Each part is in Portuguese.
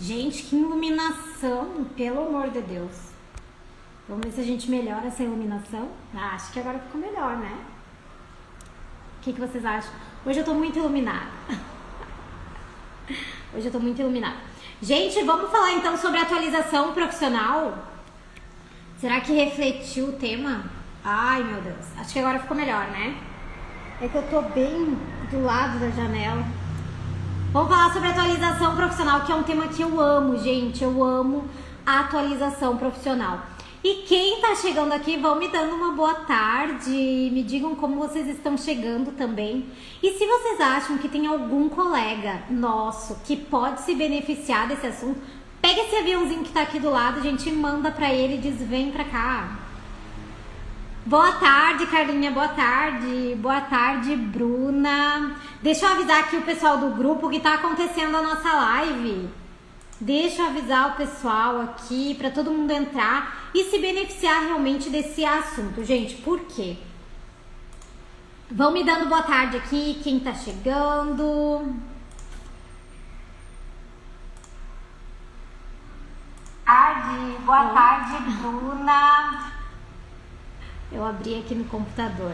Gente, que iluminação, pelo amor de Deus. Vamos ver se a gente melhora essa iluminação. Ah, acho que agora ficou melhor, né? O que vocês acham? Hoje eu tô muito iluminada. Hoje eu tô muito iluminada. Gente, vamos falar então sobre atualização profissional. Será que refletiu o tema? Ai, meu Deus. Acho que agora ficou melhor, né? É que eu tô bem do lado da janela. Vamos falar sobre atualização profissional, que é um tema que eu amo, gente. Eu amo a atualização profissional. E quem tá chegando aqui, vão me dando uma boa tarde. Me digam como vocês estão chegando também. E se vocês acham que tem algum colega nosso que pode se beneficiar desse assunto, pega esse aviãozinho que tá aqui do lado, a gente manda pra ele e diz, vem pra cá. Boa tarde, Carlinha, boa tarde. Boa tarde, Bruna. Deixa eu avisar aqui o pessoal do grupo que tá acontecendo a nossa live. Deixa eu avisar o pessoal aqui para todo mundo entrar e se beneficiar realmente desse assunto. Gente, por quê? Vão me dando boa tarde aqui, quem tá chegando. Boa tarde, Bruna. Eu abri aqui no computador.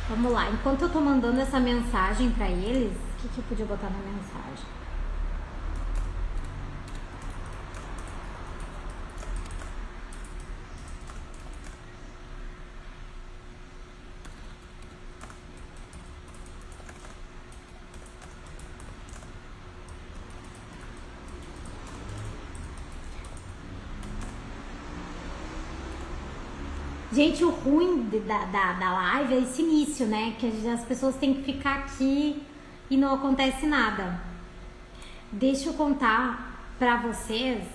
Vamos lá, enquanto eu tô mandando essa mensagem para eles, o que eu podia botar na mensagem? Gente, o ruim da live é esse início, né? Que as pessoas têm que ficar aqui e não acontece nada. Deixa eu contar pra vocês.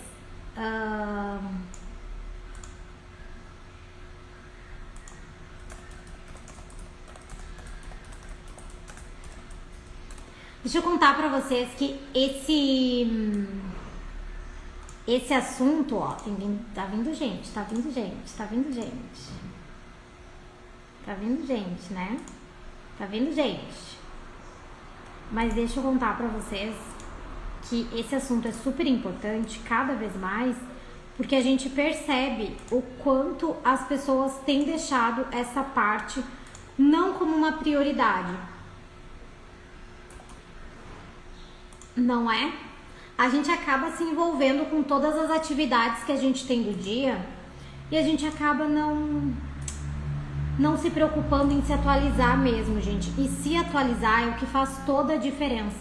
Deixa eu contar pra vocês que esse assunto, ó, tá vindo gente, tá vindo gente, tá vindo gente. Tá vindo gente, né? Tá vindo gente. Mas deixa eu contar pra vocês que esse assunto é super importante, cada vez mais, porque a gente percebe o quanto as pessoas têm deixado essa parte não como uma prioridade. Não é? A gente acaba se envolvendo com todas as atividades que a gente tem do dia e a gente acaba não se preocupando em se atualizar mesmo, gente. E se atualizar é o que faz toda a diferença.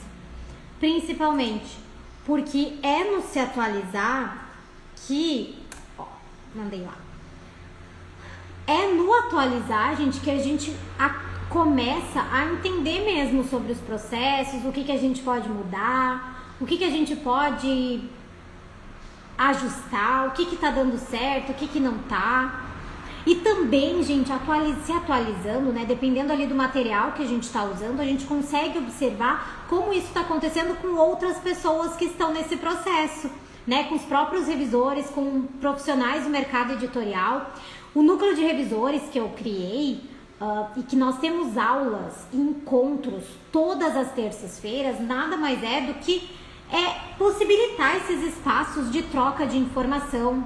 Principalmente porque é no se atualizar que... Ó, mandei lá. É no atualizar, gente, que a gente começa a entender mesmo sobre os processos, o que a gente pode mudar... O que a gente pode ajustar, o que tá dando certo, o que não tá. E também, gente, se atualizando, né? Dependendo ali do material que a gente tá usando, a gente consegue observar como isso tá acontecendo com outras pessoas que estão nesse processo, né? Com os próprios revisores, com profissionais do mercado editorial. O núcleo de revisores que eu criei e que nós temos aulas e encontros todas as terças-feiras, nada mais é do que possibilitar esses espaços de troca de informação,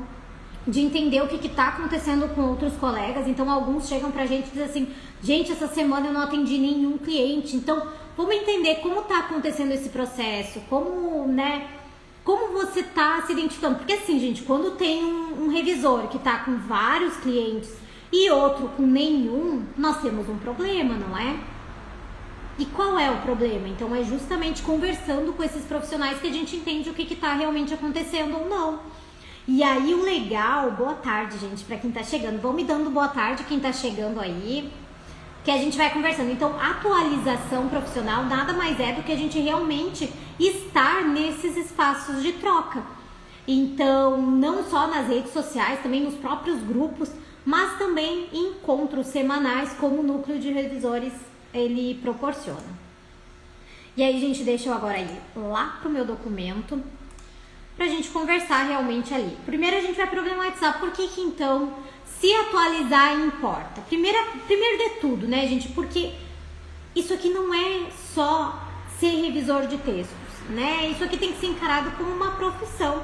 de entender o que está acontecendo com outros colegas. Então alguns chegam pra gente e dizem assim, gente, essa semana eu não atendi nenhum cliente, então vamos entender como está acontecendo esse processo, como você está se identificando, porque assim, gente, quando tem um revisor que está com vários clientes e outro com nenhum, nós temos um problema, não é? E qual é o problema? Então é justamente conversando com esses profissionais que a gente entende o que está realmente acontecendo ou não. E aí o legal, boa tarde, gente, para quem tá chegando. Vão me dando boa tarde quem tá chegando aí, que a gente vai conversando. Então, atualização profissional nada mais é do que a gente realmente estar nesses espaços de troca. Então, não só nas redes sociais, também nos próprios grupos, mas também encontros semanais como o núcleo de revisores ele proporciona. E aí, gente, deixa eu agora ir lá pro meu documento pra gente conversar realmente ali. Primeiro a gente vai problematizar por que então se atualizar importa. Primeiro de tudo, né, gente, porque isso aqui não é só ser revisor de textos. né? Isso aqui tem que ser encarado como uma profissão.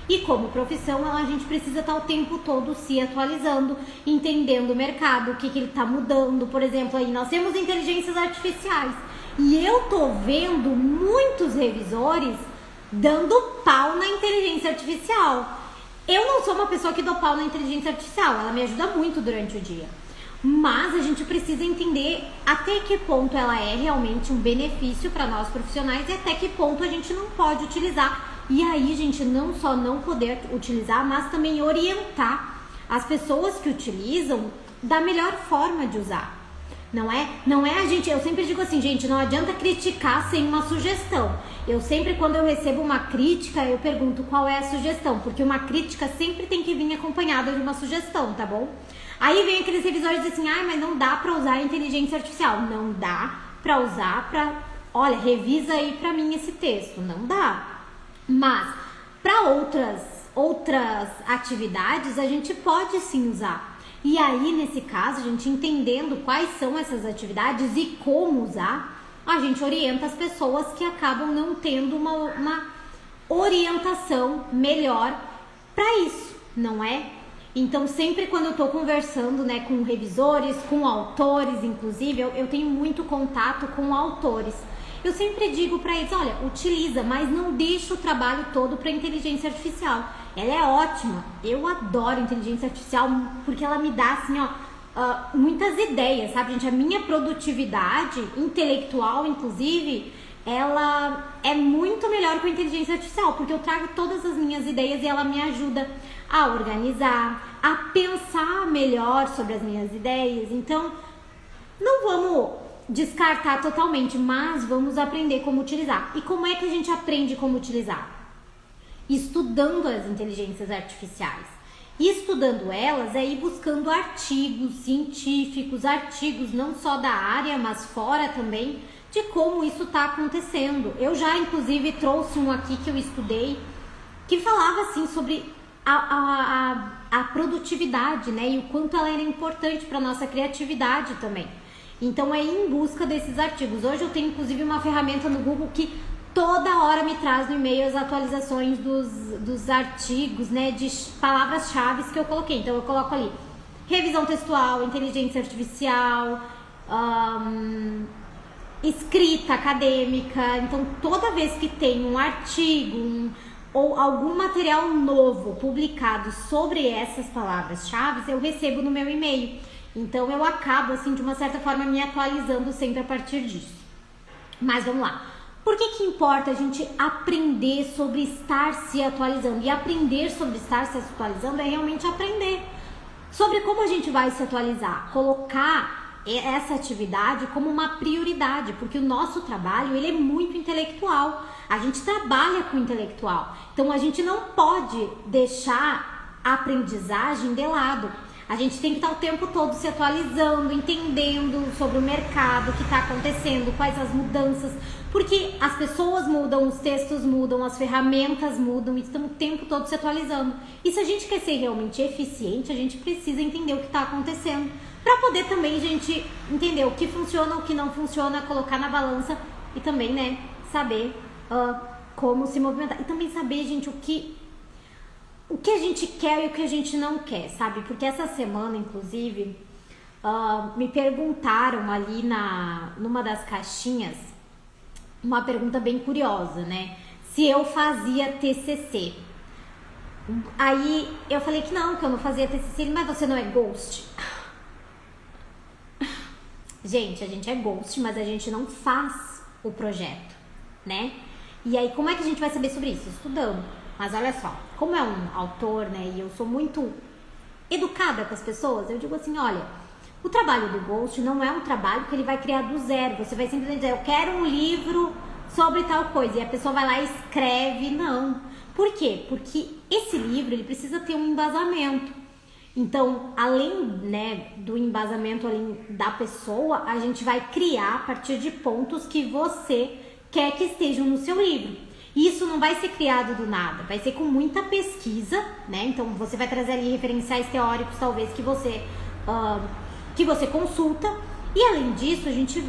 E como profissão, a gente precisa estar o tempo todo se atualizando, entendendo o mercado, o que ele está mudando. Por exemplo, aí nós temos inteligências artificiais. E eu tô vendo muitos revisores dando pau na inteligência artificial. Eu não sou uma pessoa que dou pau na inteligência artificial, ela me ajuda muito durante o dia. Mas a gente precisa entender até que ponto ela é realmente um benefício para nós profissionais e até que ponto a gente não pode utilizar. E aí, gente, não só não poder utilizar, mas também orientar as pessoas que utilizam da melhor forma de usar. Não é a gente, eu sempre digo assim, gente, não adianta criticar sem uma sugestão. Eu sempre, quando eu recebo uma crítica, eu pergunto qual é a sugestão, porque uma crítica sempre tem que vir acompanhada de uma sugestão, tá bom? Aí vem aqueles revisores e dizem assim, mas não dá pra usar a inteligência artificial. Não dá pra usar olha, revisa aí pra mim esse texto, não dá. Mas para outras atividades a gente pode sim usar. E aí, nesse caso, a gente entendendo quais são essas atividades e como usar, a gente orienta as pessoas que acabam não tendo uma orientação melhor para isso, não é? Então, sempre quando eu estou conversando, né, com revisores, com autores, inclusive, eu tenho muito contato com autores. Eu sempre digo para eles, olha, utiliza, mas não deixa o trabalho todo para inteligência artificial. Ela é ótima, eu adoro inteligência artificial porque ela me dá, assim, muitas ideias, sabe, gente? A minha produtividade intelectual, inclusive, ela é muito melhor com a inteligência artificial, porque eu trago todas as minhas ideias e ela me ajuda a organizar, a pensar melhor sobre as minhas ideias. Então, não vamos descartar totalmente, mas vamos aprender como utilizar. E como é que a gente aprende como utilizar? Estudando as inteligências artificiais. E estudando elas é ir buscando artigos científicos, artigos não só da área, mas fora também, de como isso está acontecendo. Eu já, inclusive, trouxe um aqui que eu estudei, que falava, assim, sobre a produtividade, né? E o quanto ela era importante para nossa criatividade também. Então é ir em busca desses artigos. Hoje eu tenho inclusive uma ferramenta no Google que toda hora me traz no e-mail as atualizações dos artigos, né, de palavras-chave que eu coloquei. Então eu coloco ali revisão textual, inteligência artificial, escrita acadêmica. Então toda vez que tem um artigo ou algum material novo publicado sobre essas palavras-chave, eu recebo no meu e-mail. Então eu acabo, assim, de uma certa forma me atualizando sempre a partir disso. Mas vamos lá. Por que importa a gente aprender sobre estar se atualizando? E aprender sobre estar se atualizando é realmente aprender sobre como a gente vai se atualizar. Colocar essa atividade como uma prioridade, porque o nosso trabalho, ele é muito intelectual. A gente trabalha com intelectual. Então a gente não pode deixar a aprendizagem de lado. A gente tem que estar o tempo todo se atualizando, entendendo sobre o mercado, o que está acontecendo, quais as mudanças, porque as pessoas mudam, os textos mudam, as ferramentas mudam e estamos o tempo todo se atualizando. E se a gente quer ser realmente eficiente, a gente precisa entender o que está acontecendo, para poder também a gente entender o que funciona, o que não funciona, colocar na balança e também, né, saber como se movimentar. E também saber, gente, o que a gente quer e o que a gente não quer, sabe? Porque essa semana, inclusive, me perguntaram ali numa das caixinhas uma pergunta bem curiosa, né? Se eu fazia TCC. Aí eu falei que eu não fazia TCC, mas você não é ghost? Gente, a gente é ghost, mas a gente não faz o projeto, né? E aí, como é que a gente vai saber sobre isso? Estudando. Mas olha só, como é um autor, né, e eu sou muito educada com as pessoas, eu digo assim, olha, o trabalho do ghost não é um trabalho que ele vai criar do zero. Você vai simplesmente dizer, eu quero um livro sobre tal coisa, e a pessoa vai lá e escreve, não. Por quê? Porque esse livro, ele precisa ter um embasamento. Então, além, né, do embasamento além da pessoa, a gente vai criar a partir de pontos que você quer que estejam no seu livro. Isso não vai ser criado do nada, vai ser com muita pesquisa, né? Então você vai trazer ali referenciais teóricos, talvez que você consulta, E além disso, a gente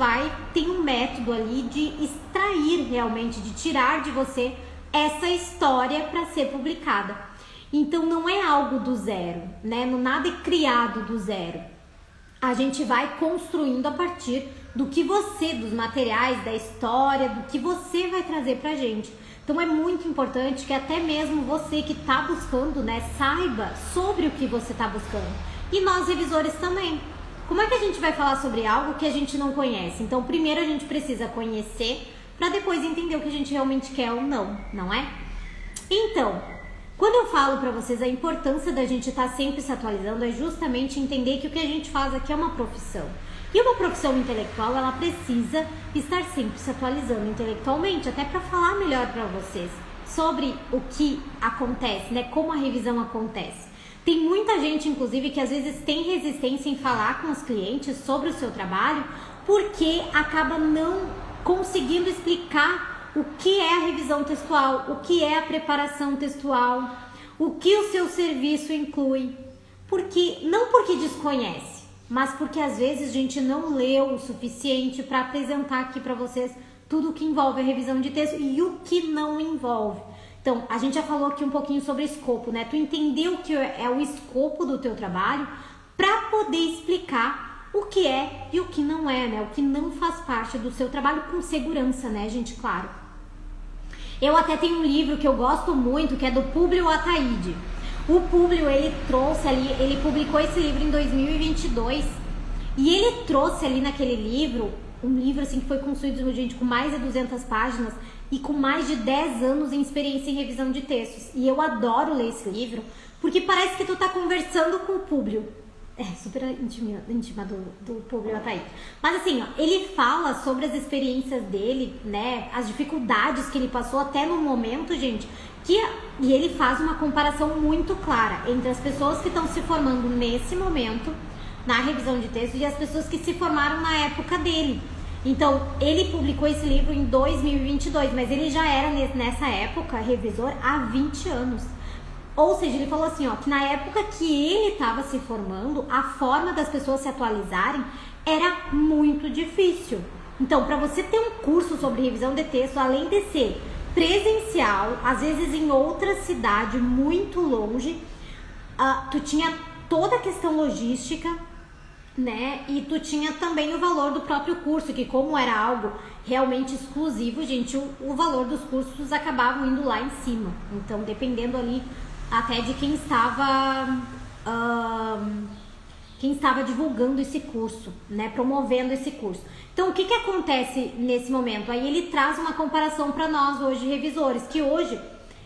tem um método ali de extrair realmente, de tirar de você essa história para ser publicada. Então não é algo do zero, né? Nada é criado do zero. A gente vai construindo a partir do que você, dos materiais, da história, do que você vai trazer pra gente. Então é muito importante que até mesmo você que está buscando, né, saiba sobre o que você está buscando. E nós revisores também. Como é que a gente vai falar sobre algo que a gente não conhece? Então primeiro a gente precisa conhecer para depois entender o que a gente realmente quer ou não, não é? Então, quando eu falo para vocês a importância da gente estar sempre se atualizando, é justamente entender que o que a gente faz aqui é uma profissão. E uma profissão intelectual, ela precisa estar sempre se atualizando intelectualmente, até para falar melhor para vocês sobre o que acontece, né? Como a revisão acontece. Tem muita gente, inclusive, que às vezes tem resistência em falar com os clientes sobre o seu trabalho, porque acaba não conseguindo explicar o que é a revisão textual, o que é a preparação textual, o que o seu serviço inclui. Não porque desconhece, mas porque às vezes a gente não leu o suficiente para apresentar aqui para vocês tudo o que envolve a revisão de texto e o que não envolve. Então, a gente já falou aqui um pouquinho sobre escopo, né? Tu entendeu o que é o escopo do teu trabalho para poder explicar o que é e o que não é, né? O que não faz parte do seu trabalho com segurança, né, gente? Claro. Eu até tenho um livro que eu gosto muito, que é do Públio Ataíde. O Públio, ele trouxe ali, ele publicou esse livro em 2022 e ele trouxe ali naquele livro, um livro assim que foi construído, gente, com mais de 200 páginas e com mais de 10 anos em experiência em revisão de textos. E eu adoro ler esse livro, porque parece que tu tá conversando com o Públio. É super íntima do Públio Ataíde. Mas assim, ó, ele fala sobre as experiências dele, né, as dificuldades que ele passou até no momento, gente, e ele faz uma comparação muito clara entre as pessoas que estão se formando nesse momento na revisão de texto e as pessoas que se formaram na época dele. Então, ele publicou esse livro em 2022, mas ele já era nessa época revisor há 20 anos. Ou seja, ele falou assim, ó, que na época que ele estava se formando, a forma das pessoas se atualizarem era muito difícil. Então, para você ter um curso sobre revisão de texto, além de ser presencial, às vezes em outra cidade muito longe, tu tinha toda a questão logística, né? E tu tinha também o valor do próprio curso, que como era algo realmente exclusivo, gente, o valor dos cursos acabavam indo lá em cima. Então, dependendo ali até de quem estava divulgando esse curso, né? Promovendo esse curso. Então, o que acontece nesse momento? Aí ele traz uma comparação para nós hoje, revisores, que hoje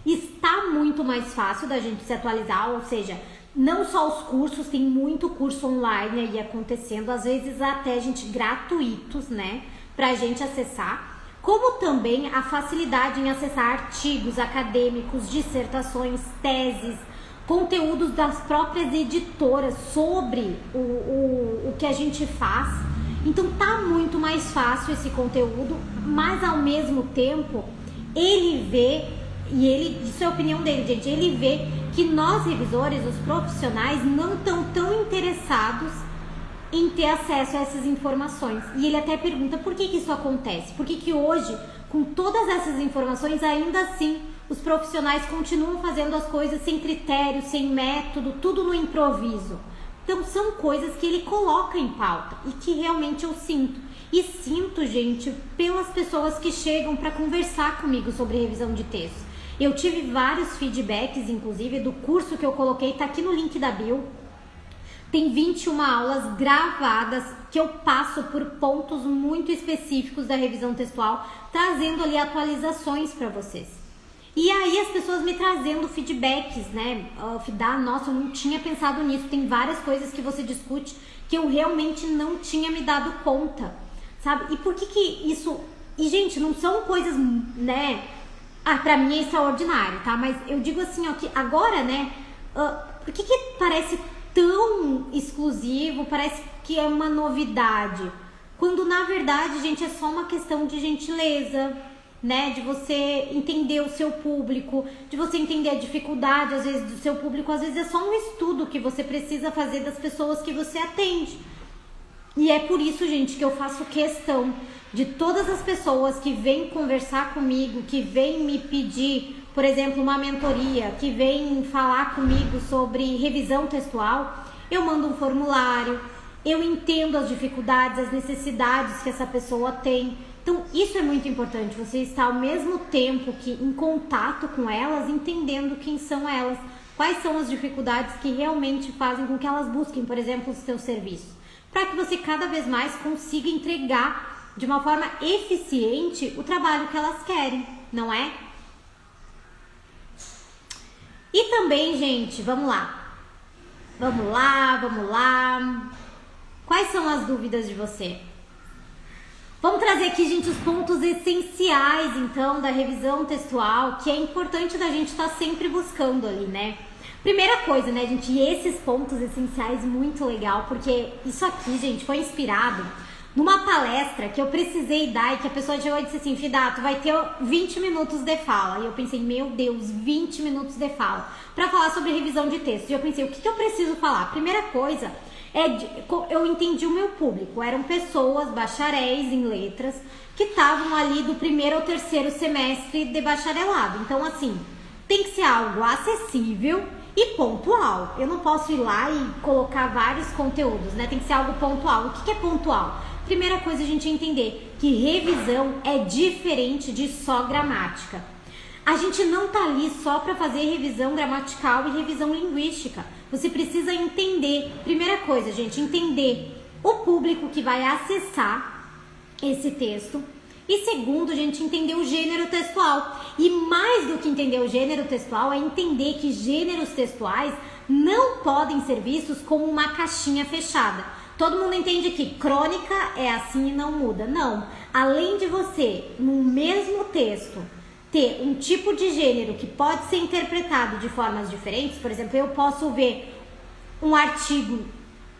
está muito mais fácil da gente se atualizar, ou seja, não só os cursos, tem muito curso online aí acontecendo, às vezes até, gente, gratuitos, né, pra gente acessar, como também a facilidade em acessar artigos acadêmicos, dissertações, teses, conteúdos das próprias editoras sobre o que a gente faz. Então tá muito mais fácil esse conteúdo, mas ao mesmo tempo ele vê, e ele, isso é a opinião dele, gente, ele vê que nós revisores, os profissionais, não estão tão interessados em ter acesso a essas informações. E ele até pergunta por que isso acontece, por que hoje, com todas essas informações, ainda assim os profissionais continuam fazendo as coisas sem critério, sem método, tudo no improviso. Então são coisas que ele coloca em pauta e que realmente eu sinto. E sinto, gente, pelas pessoas que chegam para conversar comigo sobre revisão de texto. Eu tive vários feedbacks, inclusive, do curso que eu coloquei, tá aqui no link da bio. Tem 21 aulas gravadas que eu passo por pontos muito específicos da revisão textual, trazendo ali atualizações para vocês. E aí as pessoas me trazendo feedbacks, né? Nossa, eu não tinha pensado nisso. Tem várias coisas que você discute que eu realmente não tinha me dado conta, sabe? E por que isso... E, gente, não são coisas, né... pra mim é extraordinário, tá? Mas eu digo assim, ó, que agora, né? Por que parece tão exclusivo? Parece que é uma novidade. Quando, na verdade, gente, é só uma questão de gentileza, né? De você entender o seu público, de você entender a dificuldade, às vezes, do seu público. Às vezes é só um estudo que você precisa fazer das pessoas que você atende. E é por isso, gente, que eu faço questão de todas as pessoas que vêm conversar comigo, que vêm me pedir, por exemplo, uma mentoria, que vêm falar comigo sobre revisão textual, eu mando um formulário, eu entendo as dificuldades, as necessidades que essa pessoa tem. Então, isso é muito importante, você estar ao mesmo tempo que em contato com elas, entendendo quem são elas, quais são as dificuldades que realmente fazem com que elas busquem, por exemplo, os seus serviços, para que você cada vez mais consiga entregar de uma forma eficiente o trabalho que elas querem, não é? E também, gente, vamos lá. Quais são as dúvidas de você? Vamos trazer aqui, gente, os pontos essenciais, então, da revisão textual, que é importante da gente estar sempre buscando ali, né? Primeira coisa, né, gente, e esses pontos essenciais, muito legal, porque isso aqui, gente, foi inspirado numa palestra que eu precisei dar e que a pessoa chegou e disse assim, Fida, tu vai ter 20 minutos de fala. E eu pensei, meu Deus, 20 minutos de fala para falar sobre revisão de texto. E eu pensei, o que eu preciso falar? Primeira coisa, eu entendi o meu público. Eram pessoas, bacharéis em letras, que estavam ali do primeiro ao terceiro semestre de bacharelado. Então, assim, tem que ser algo acessível e pontual. Eu não posso ir lá e colocar vários conteúdos, né? Tem que ser algo pontual. O que é pontual? Primeira coisa, a gente entender que revisão é diferente de só gramática. A gente não tá ali só para fazer revisão gramatical e revisão linguística. Você precisa entender, primeira coisa, gente, entender o público que vai acessar esse texto. E segundo, gente, entender o gênero textual. E mais do que entender o gênero textual, é entender que gêneros textuais não podem ser vistos como uma caixinha fechada. Todo mundo entende que crônica é assim e não muda. Não. Além de você, no mesmo texto, ter um tipo de gênero que pode ser interpretado de formas diferentes, por exemplo, eu posso ver um artigo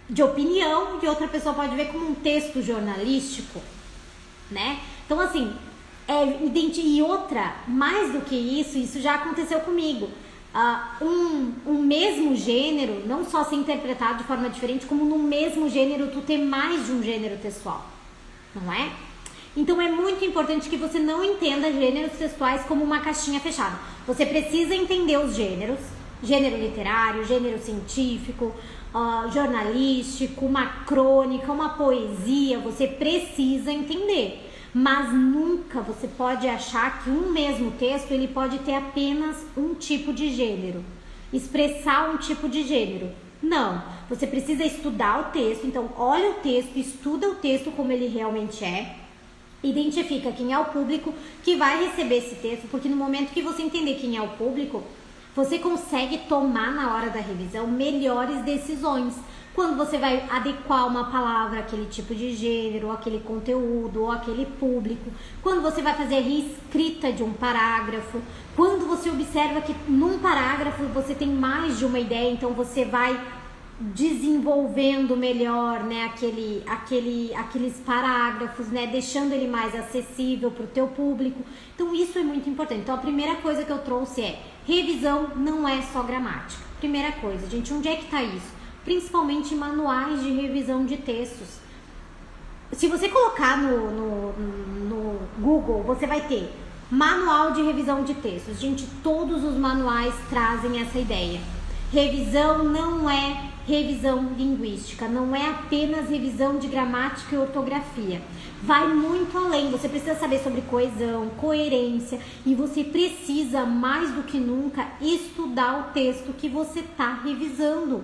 de opinião e outra pessoa pode ver como um texto jornalístico, né? Então, assim, e outra, mais do que isso já aconteceu comigo. Um mesmo gênero não só ser interpretado de forma diferente, como no mesmo gênero tu ter mais de um gênero textual, não é? Então é muito importante que você não entenda gêneros textuais como uma caixinha fechada. Você precisa entender os gêneros, gênero literário, gênero científico, jornalístico, uma crônica, uma poesia, você precisa entender. Mas nunca você pode achar que um mesmo texto ele pode ter apenas um tipo de gênero, expressar um tipo de gênero. Não, você precisa estudar o texto, então olha o texto, estuda o texto como ele realmente é, identifica quem é o público que vai receber esse texto, porque no momento que você entender quem é o público, você consegue tomar na hora da revisão melhores decisões. Quando você vai adequar uma palavra àquele tipo de gênero, ou aquele conteúdo, ou aquele público. Quando você vai fazer a reescrita de um parágrafo. Quando você observa que num parágrafo você tem mais de uma ideia, então você vai desenvolvendo melhor, né, aqueles parágrafos, né, deixando ele mais acessível para o teu público. Então isso é muito importante. Então a primeira coisa que eu trouxe é revisão não é só gramática. Primeira coisa, gente, onde é que está isso? Principalmente em manuais de revisão de textos. Se você colocar no Google, você vai ter manual de revisão de textos. Gente, todos os manuais trazem essa ideia. Revisão não é revisão linguística, não é apenas revisão de gramática e ortografia. Vai muito além, você precisa saber sobre coesão, coerência e você precisa, mais do que nunca, estudar o texto que você está revisando.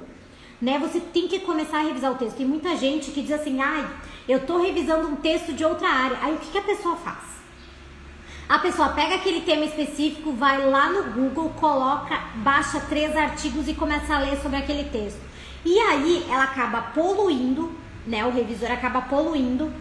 Né? Você tem que começar a revisar o texto. Tem muita gente que diz assim, eu tô revisando um texto de outra área. Aí o que a pessoa faz? A pessoa pega aquele tema específico, vai lá no Google, baixa 3 artigos e começa a ler sobre aquele texto. E aí ela acaba poluindo, né? O revisor acaba poluindo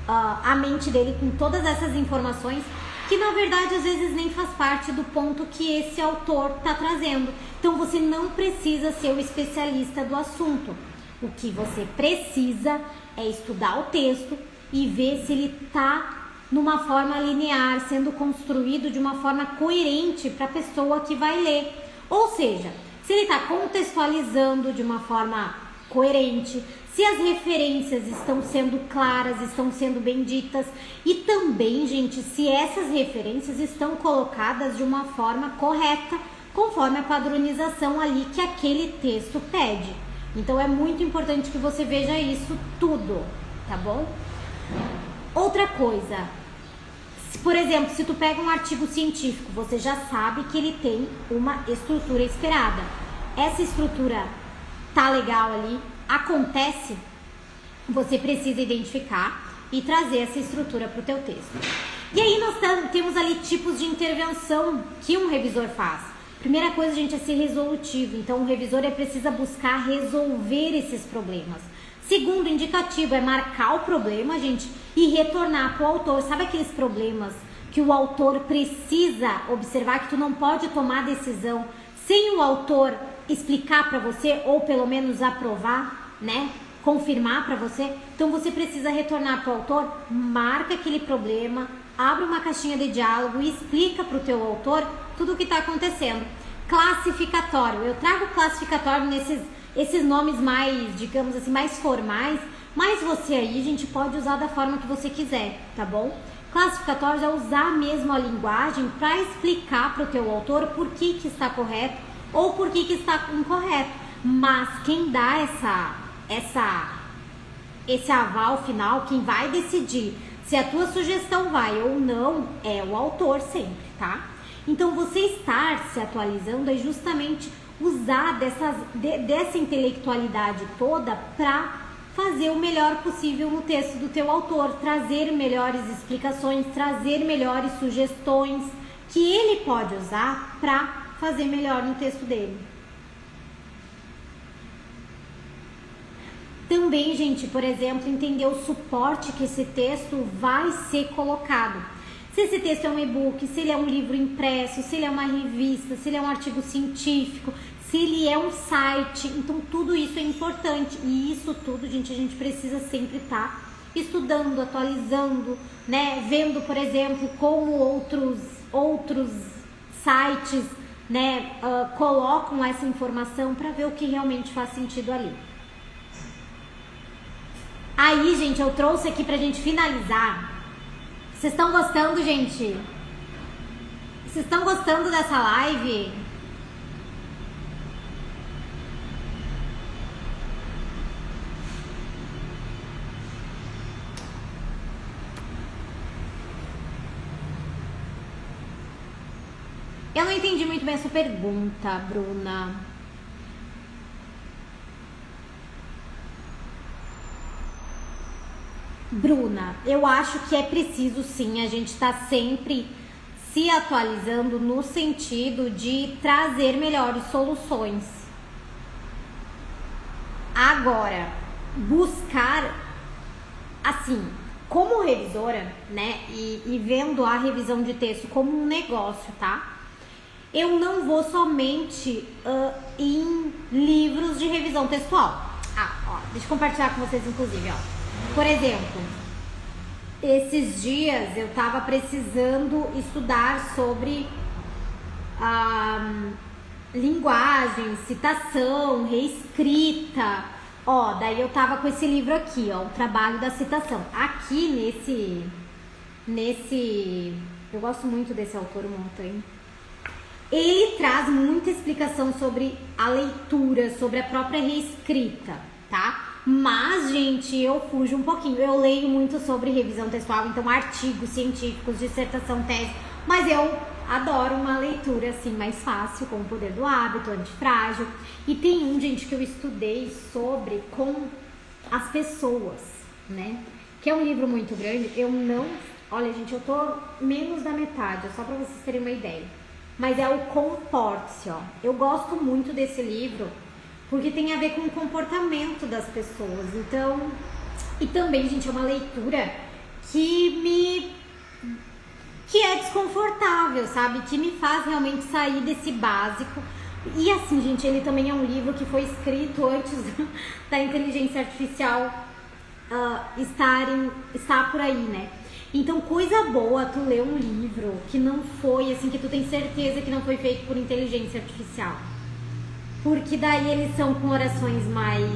a mente dele com todas essas informações que na verdade às vezes nem faz parte do ponto que esse autor está trazendo. Então você não precisa ser o especialista do assunto. O que você precisa é estudar o texto e ver se ele está numa forma linear, sendo construído de uma forma coerente para a pessoa que vai ler. Ou seja, se ele está contextualizando de uma forma coerente, se as referências estão sendo claras, estão sendo bem ditas e também, gente, se essas referências estão colocadas de uma forma correta, conforme a padronização ali que aquele texto pede. Então é muito importante que você veja isso tudo, tá bom? Outra coisa, por exemplo, se tu pega um artigo científico, você já sabe que ele tem uma estrutura esperada. Essa estrutura tá legal ali, acontece, você precisa identificar e trazer essa estrutura para o teu texto. E aí nós temos ali tipos de intervenção que um revisor faz. Primeira coisa, gente, é ser resolutivo. Então o revisor precisa buscar resolver esses problemas. Segundo indicativo é marcar o problema, gente, e retornar para o autor. Sabe aqueles problemas que o autor precisa observar, que tu não pode tomar decisão sem o autor explicar para você, ou pelo menos aprovar, né? Confirmar para você. Então você precisa retornar para o autor, marca aquele problema, abre uma caixinha de diálogo e explica para o teu autor tudo o que está acontecendo. Classificatório. Eu trago classificatório esses nomes mais, digamos assim, mais formais, mas você aí, gente, pode usar da forma que você quiser, tá bom? Classificatório é usar mesmo a linguagem para explicar para o teu autor por que está correto ou por que está incorreto. Mas quem dá esse aval final, quem vai decidir se a tua sugestão vai ou não, é o autor sempre, tá? Então você estar se atualizando é justamente usar dessa intelectualidade toda para fazer o melhor possível no texto do teu autor, trazer melhores explicações, trazer melhores sugestões que ele pode usar para fazer melhor no texto dele. Também, gente, por exemplo, entender o suporte que esse texto vai ser colocado. Se esse texto é um e-book, se ele é um livro impresso, se ele é uma revista, se ele é um artigo científico, se ele é um site, então tudo isso é importante. E isso tudo, gente, a gente precisa sempre estar estudando, atualizando, né? Vendo, por exemplo, como outros sites, né, colocam essa informação para ver o que realmente faz sentido ali. Aí, gente, eu trouxe aqui pra gente finalizar. Vocês estão gostando, gente? Vocês estão gostando dessa live? Eu não entendi muito bem a sua pergunta, Bruna. Bruna, eu acho que é preciso sim a gente estar sempre se atualizando no sentido de trazer melhores soluções. Agora, buscar, assim, como revisora, né, e vendo a revisão de texto como um negócio, tá? Eu não vou somente em livros de revisão textual. Deixa eu compartilhar com vocês, inclusive, ó. Por exemplo, esses dias eu tava precisando estudar sobre linguagem, citação, reescrita. Ó, daí eu tava com esse livro aqui, ó, o trabalho da citação. Aqui nesse, eu gosto muito desse autor, o Montaigne. Ele traz muita explicação sobre a leitura, sobre a própria reescrita, tá? Mas, gente, eu fujo um pouquinho. Eu leio muito sobre revisão textual, então artigos científicos, dissertação, tese. Mas eu adoro uma leitura assim mais fácil, como O Poder do Hábito, Antifrágil. E tem um, gente, que eu estudei sobre com as pessoas, né? Que é um livro muito grande. Eu não... Olha, gente, eu tô menos da metade, só pra vocês terem uma ideia. Mas é o Comporte-se, ó. Eu gosto muito desse livro porque tem a ver com o comportamento das pessoas. Então, e também, gente, é uma leitura que é desconfortável, sabe? Que me faz realmente sair desse básico. E assim, gente, ele também é um livro que foi escrito antes da inteligência artificial estar por aí, né? Então, coisa boa tu ler um livro que não foi, assim, que tu tem certeza que não foi feito por inteligência artificial. Porque daí eles são com orações mais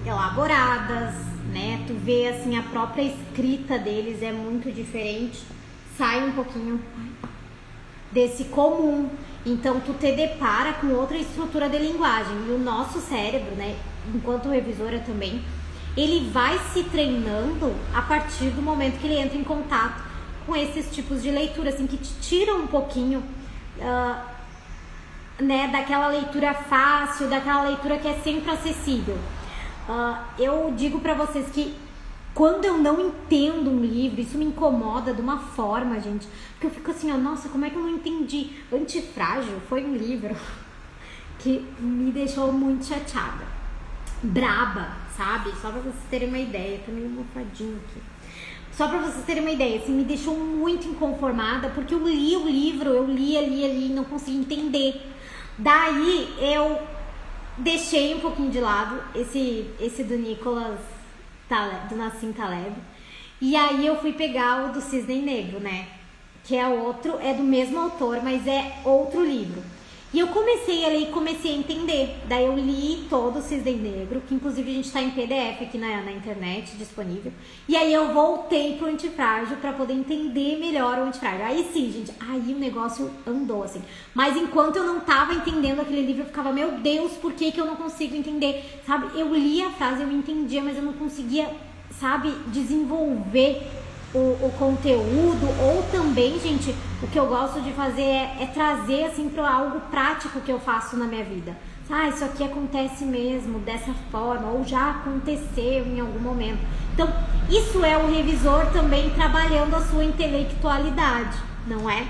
elaboradas, né? Tu vê assim, a própria escrita deles é muito diferente, sai um pouquinho desse comum, então tu te depara com outra estrutura de linguagem. E o nosso cérebro, né, enquanto revisora também, ele vai se treinando a partir do momento que ele entra em contato com esses tipos de leitura, assim, que te tiram um pouquinho né, daquela leitura fácil, daquela leitura que é sempre acessível. Eu digo pra vocês que quando eu não entendo um livro, isso me incomoda de uma forma, gente, porque eu fico assim, ó, nossa, como é que eu não entendi? Antifrágil foi um livro que me deixou muito chateada, braba, sabe? Só pra vocês terem uma ideia, tô meio mofadinho aqui. Só pra vocês terem uma ideia, assim, me deixou muito inconformada, porque eu li o livro, eu li e não consegui entender. Daí eu deixei um pouquinho de lado esse do Nicolas Taleb, do Nassim Taleb. E aí eu fui pegar o do Cisne Negro, né? Que é outro, é do mesmo autor, mas é outro livro. E eu comecei a ler e comecei a entender. Daí eu li todo o Cisne Negro, que inclusive a gente tá em PDF aqui na internet, disponível. E aí eu voltei pro Antifrágil pra poder entender melhor o Antifrágil. Aí sim, gente, aí o negócio andou, assim. Mas enquanto eu não tava entendendo aquele livro, eu ficava, meu Deus, por que eu não consigo entender? Sabe, eu li a frase, eu entendia, mas eu não conseguia, sabe, desenvolver o conteúdo. Ou também, gente, o que eu gosto de fazer é trazer assim para algo prático que eu faço na minha vida. Isso aqui acontece mesmo dessa forma, ou já aconteceu em algum momento. Então, isso é o revisor também trabalhando a sua intelectualidade, não é?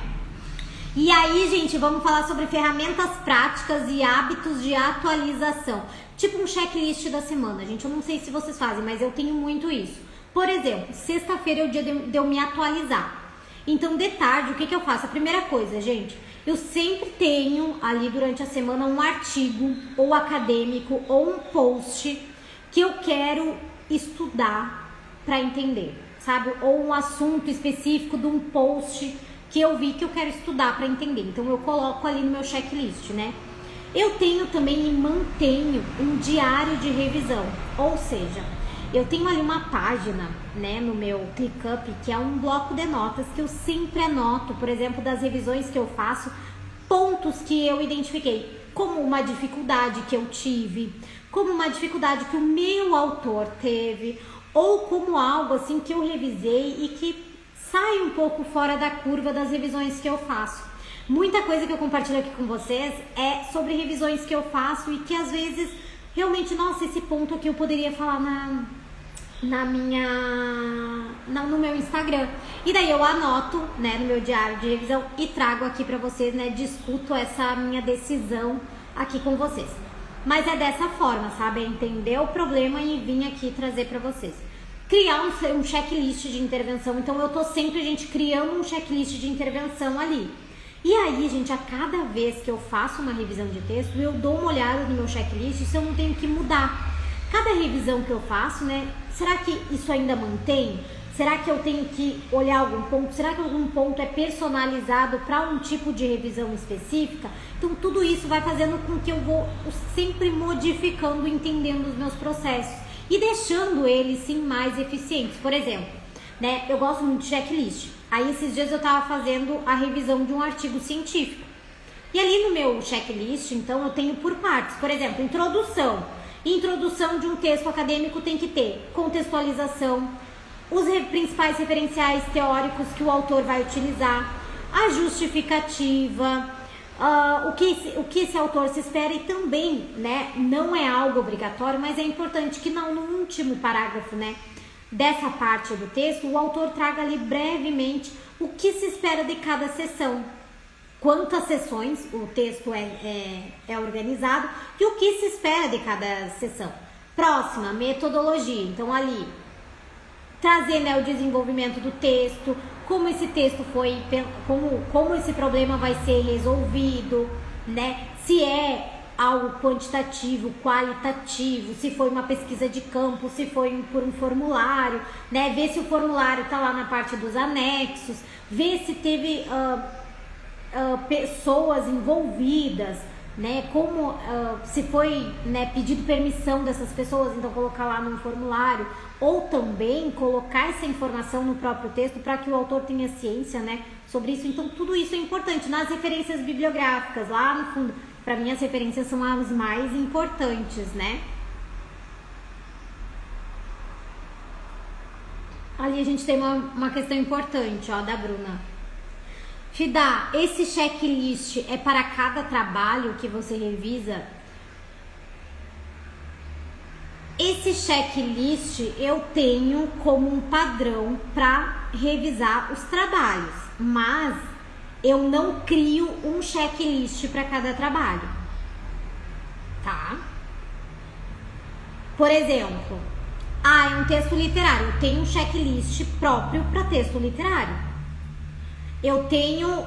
E aí, gente, vamos falar sobre ferramentas práticas e hábitos de atualização. Tipo um checklist da semana, gente. Eu não sei se vocês fazem, mas eu tenho muito isso. Por exemplo, sexta-feira é o dia de eu me atualizar. Então, de tarde, o que eu faço? A primeira coisa, gente, eu sempre tenho ali durante a semana um artigo, ou acadêmico, ou um post que eu quero estudar para entender, sabe? Ou um assunto específico de um post que eu vi que eu quero estudar para entender. Então, eu coloco ali no meu checklist, né? Eu tenho também e mantenho um diário de revisão, ou seja, eu tenho ali uma página, né, no meu ClickUp, que é um bloco de notas que eu sempre anoto, por exemplo, das revisões que eu faço, pontos que eu identifiquei, como uma dificuldade que eu tive, como uma dificuldade que o meu autor teve, ou como algo assim que eu revisei e que sai um pouco fora da curva das revisões que eu faço. Muita coisa que eu compartilho aqui com vocês é sobre revisões que eu faço e que às vezes realmente, nossa, esse ponto aqui eu poderia falar no meu Instagram. E daí eu anoto, né, no meu diário de revisão e trago aqui pra vocês, né, discuto essa minha decisão aqui com vocês. Mas é dessa forma, sabe? É entender o problema e vir aqui trazer pra vocês. Criar um checklist de intervenção. Então eu tô sempre, gente, criando um checklist de intervenção ali. E aí, gente, a cada vez que eu faço uma revisão de texto, eu dou uma olhada no meu checklist se eu não tenho que mudar. Cada revisão que eu faço, né, será que isso ainda mantém? Será que eu tenho que olhar algum ponto? Será que algum ponto é personalizado para um tipo de revisão específica? Então, tudo isso vai fazendo com que eu vou sempre modificando, entendendo os meus processos e deixando eles, sim, mais eficientes. Por exemplo, né, eu gosto muito de checklist. Aí, esses dias eu tava fazendo a revisão de um artigo científico. E ali no meu checklist, então, eu tenho por partes. Por exemplo, introdução. Introdução de um texto acadêmico tem que ter contextualização, os principais referenciais teóricos que o autor vai utilizar, a justificativa, o que esse autor se espera e também, né, não é algo obrigatório, mas é importante que no último parágrafo, né, dessa parte do texto, o autor traga ali brevemente o que se espera de cada sessão, quantas sessões o texto é organizado e o que se espera de cada sessão. Próxima, metodologia. Então ali, trazer, né, o desenvolvimento do texto, como esse texto foi, como esse problema vai ser resolvido, né? Se é algo quantitativo, qualitativo, se foi uma pesquisa de campo, se foi por um formulário, né? Ver se o formulário está lá na parte dos anexos, ver se teve pessoas envolvidas, né? Como se foi, né, pedido permissão dessas pessoas, então colocar lá num formulário, ou também colocar essa informação no próprio texto para que o autor tenha ciência, né, sobre isso. Então tudo isso é importante. Nas referências bibliográficas, lá no fundo, para mim as referências são as mais importantes, né? Ali a gente tem uma questão importante, ó, da Bruna. Fida, esse checklist é para cada trabalho que você revisa? Esse checklist eu tenho como um padrão para revisar os trabalhos, mas eu não crio um checklist para cada trabalho, tá? Por exemplo, é um texto literário, eu tenho um checklist próprio para texto literário. Eu tenho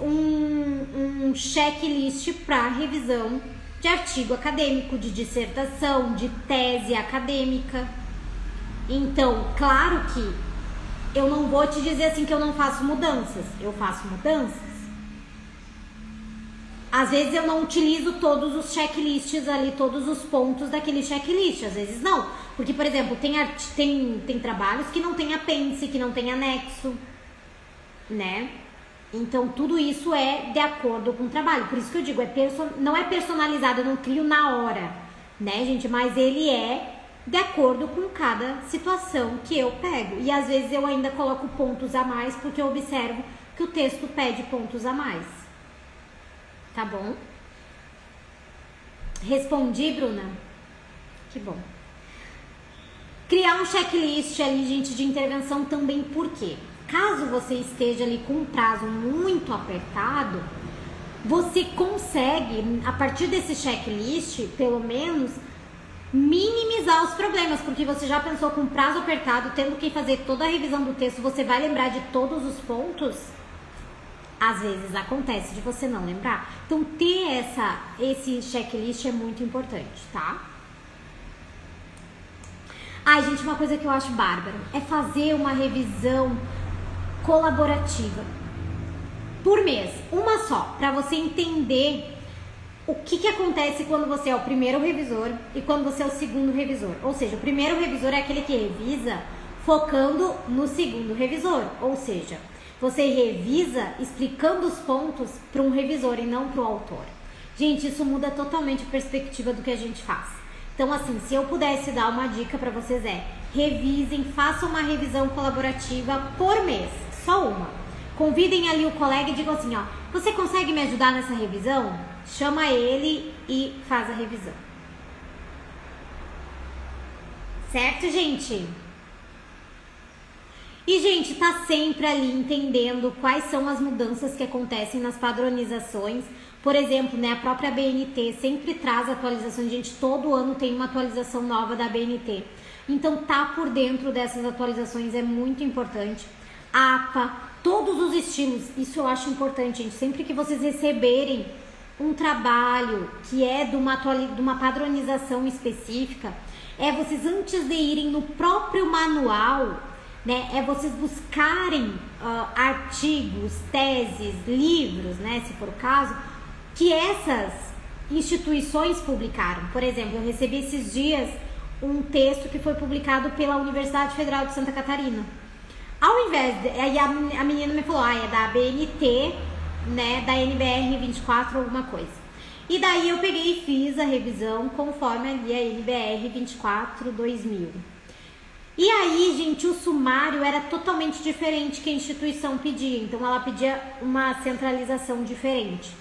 um checklist para revisão de artigo acadêmico, de dissertação, de tese acadêmica. Então, claro que eu não vou te dizer assim que eu não faço mudanças. Eu faço mudanças. Às vezes eu não utilizo todos os checklists ali, todos os pontos daquele checklist. Às vezes não. Porque, por exemplo, tem trabalhos que não tem apêndice, que não tem anexo, né? Então, tudo isso é de acordo com o trabalho. Por isso que eu digo, não é personalizado, eu não crio na hora, né, gente? Mas ele é de acordo com cada situação que eu pego. E às vezes eu ainda coloco pontos a mais, porque eu observo que o texto pede pontos a mais. Tá bom? Respondi, Bruna? Que bom. Criar um checklist ali, gente, de intervenção também, por quê? Caso você esteja ali com um prazo muito apertado, você consegue, a partir desse checklist, pelo menos, minimizar os problemas, porque você já pensou com prazo apertado, tendo que fazer toda a revisão do texto, você vai lembrar de todos os pontos? Às vezes acontece de você não lembrar. Então, ter esse checklist é muito importante, tá? Ai, gente, uma coisa que eu acho bárbaro é fazer uma revisão colaborativa por mês, uma só, para você entender o que acontece quando você é o primeiro revisor e quando você é o segundo revisor. Ou seja, o primeiro revisor é aquele que revisa focando no segundo revisor, ou seja, você revisa explicando os pontos para um revisor e não para o autor. Gente, isso muda totalmente a perspectiva do que a gente faz. Então, assim, se eu pudesse dar uma dica para vocês revisem, façam uma revisão colaborativa por mês, só uma. Convidem ali o colega e digam assim, ó, você consegue me ajudar nessa revisão? Chama ele e faz a revisão. Certo, gente? E, gente, tá sempre ali entendendo quais são as mudanças que acontecem nas padronizações. Por exemplo, né, a própria BNT sempre traz atualizações. Gente, todo ano tem uma atualização nova da BNT. Então, tá por dentro dessas atualizações é muito importante. A APA, todos os estilos, isso eu acho importante, gente. Sempre que vocês receberem um trabalho que é de uma padronização específica, vocês, antes de irem no próprio manual, né, vocês buscarem artigos, teses, livros, né, se for o caso, que essas instituições publicaram. Por exemplo, eu recebi esses dias um texto que foi publicado pela Universidade Federal de Santa Catarina. Ao invés de... Aí a menina me falou, é da BNT, né, da NBR 24, alguma coisa. E daí eu peguei e fiz a revisão conforme ali a NBR 24/2000. E aí, gente, o sumário era totalmente diferente que a instituição pedia. Então, ela pedia uma centralização diferente.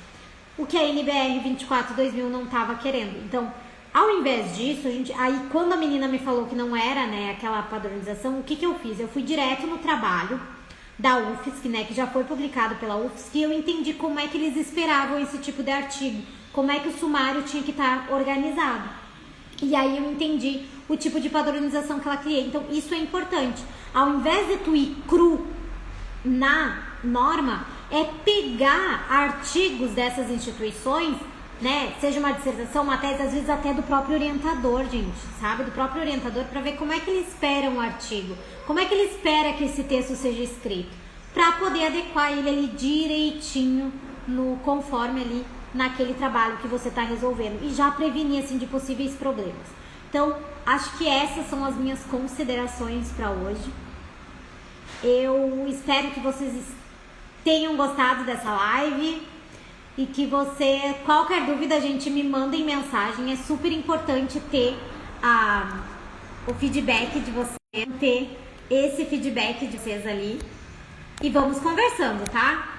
O que a NBR 24/2000 não estava querendo. Então, ao invés disso, aí quando a menina me falou que não era, né, aquela padronização, o que eu fiz? Eu fui direto no trabalho da UFSC, né, que já foi publicado pela UFSC, e eu entendi como é que eles esperavam esse tipo de artigo, como é que o sumário tinha que estar organizado. E aí eu entendi o tipo de padronização que ela queria. Então, isso é importante. Ao invés de tu ir cru na norma, é pegar artigos dessas instituições, né, seja uma dissertação, uma tese, às vezes até do próprio orientador, gente, sabe? Do próprio orientador, para ver como é que ele espera um artigo, como é que ele espera que esse texto seja escrito, para poder adequar ele ali direitinho no conforme ali naquele trabalho que você está resolvendo e já prevenir assim de possíveis problemas. Então, acho que essas são as minhas considerações para hoje. Eu espero que vocês tenham gostado dessa live e que você, qualquer dúvida, a gente me manda em mensagem. É super importante ter o feedback de vocês, ter esse feedback de vocês ali. E vamos conversando, tá?